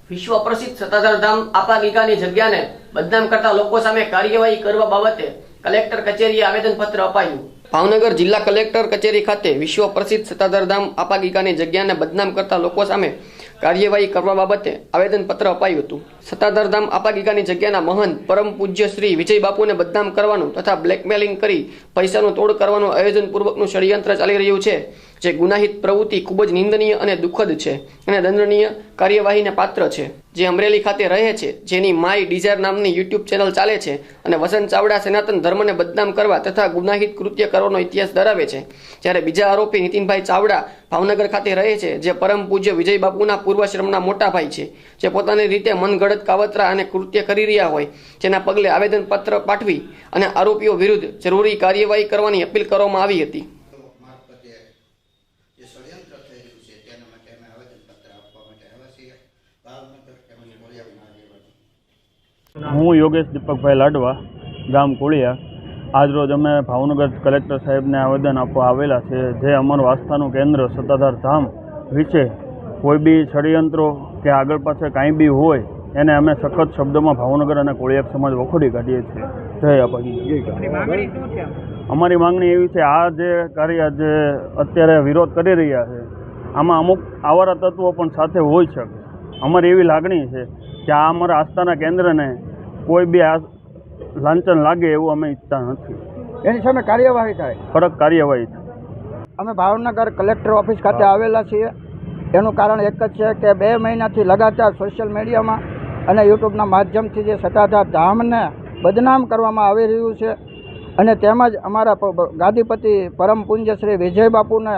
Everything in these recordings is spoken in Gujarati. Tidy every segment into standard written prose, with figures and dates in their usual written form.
વિશ્વ પ્રસિદ્ધ સત્તાધાર ધામ આપા ગીગાની જગ્યાને બદનામ કરતા લોકો સામે કાર્યવાહી કરવા બાબતે કલેક્ટર કચેરીએ આવેદનપત્ર અપાયું। ભાવનગર જિલ્લા કલેક્ટર કચેરી ખાતે વિશ્વ પ્રસિદ્ધ સત્તાધાર ધામ આપા ગીગાની જગ્યાને બદનામ કરતા લોકો સામે કાર્યવાહી કરવા બાબતે આવેદનપત્ર અપાયું હતું। સત્તાધાર ધામ આપા ગીગાની જગ્યાના મહંત પરમ પૂજ્ય શ્રી વિજય બાપુને બદનામ કરવાનું તથા બ્લેકમેલિંગ કરી પૈસાનું તોડ કરવાનું આયોજનપૂર્વકનું ષડયંત્ર ચાલી રહ્યું છે, જે ગુનાહિત પ્રવૃત્તિ ખૂબ જ નિંદનીય અને દુઃખદ છે અને દંડનીય કાર્યવાહીને પાત્ર છે। જે અમરેલી ખાતે રહે છે, જેની માય ડિઝાયર નામની યુટ્યુબ ચેનલ ચાલે છે અને વસંત ચાવડા સનાતન ધર્મને બદનામ કરવા તથા ગુનાહિત કૃત્ય કરવાનો ઇતિહાસ ધરાવે છે, જ્યારે બીજા આરોપી નીતિનભાઈ ચાવડા ભાવનગર ખાતે રહે છે, જે પરમ પૂજ્ય વિજય બાપુના પૂર્વાશ્રમના મોટા ભાઈ છે, જે પોતાની રીતે મનગઢત કાવતરા અને કૃત્ય કરી રહ્યા હોય, જેના પગલે આવેદનપત્ર પાઠવી અને આરોપીઓ વિરુદ્ધ જરૂરી કાર્યવાહી કરવાની અપીલ કરવામાં આવી હતી। હું યોગેશ દીપકભાઈ લાડવા, ગામ કોળિયા। આજરોજ અમે ભાવનગર કલેક્ટર સાહેબને આવેદન આપવા આવેલા છે, જે અમારું આસ્થાનું કેન્દ્ર સત્તાધાર ધામ વિશે કોઈ બી ષડયંત્રો કે આગળ પાછળ કાંઈ બી હોય એને અમે સખત શબ્દોમાં ભાવનગર અને કોળિયાક સમાજ વખોડી કાઢીએ છીએ। જય આપા ગીગા। અમારી માંગણી એવી છે, આ જે કાર્ય જે અત્યારે વિરોધ કરી રહ્યા છે, આમાં અમુક આવારા તત્વો પણ સાથે હોઈ શકે। અમારી એવી લાગણી છે કે આ અમારા આસ્થાના કેન્દ્રને કોઈ બી આ લાંછન લાગે એવું અમે ઈચ્છતા નથી। એની સામે કાર્યવાહી થાય, કડક કાર્યવાહી થાય। અમે ભાવનગર કલેક્ટર ઓફિસ ખાતે આવેલા છીએ। એનું કારણ એક જ છે કે 2 મહિનાથી લગાતાર સોશિયલ મીડિયામાં અને યુટ્યુબના માધ્યમથી જે સત્તાધાર ધામને બદનામ કરવામાં આવી રહ્યું છે અને તેમજ અમારા ગાદીપતિ પરમ પૂજ્ય શ્રી વિજય બાપુને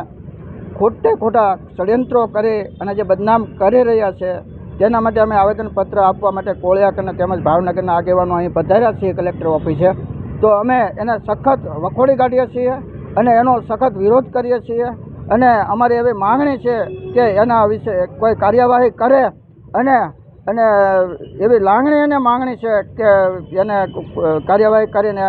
ખોટા ષડયંત્રો કરી અને જે બદનામ કરી રહ્યા છે, તેના માટે અમે આવેદનપત્ર આપવા માટે કોળિયાક અને તેમજ ભાવનગરના આગેવાનો અહીં પધાર્યા છીએ કલેક્ટર ઓફિસે। તો અમે એને સખત વખોડી કાઢીએ છીએ અને એનો સખત વિરોધ કરીએ છીએ અને અમારી એવી માગણી છે કે એના વિશે કોઈ કાર્યવાહી કરે અને એવી લાગણી અને માગણી છે કે એને કાર્યવાહી કરીને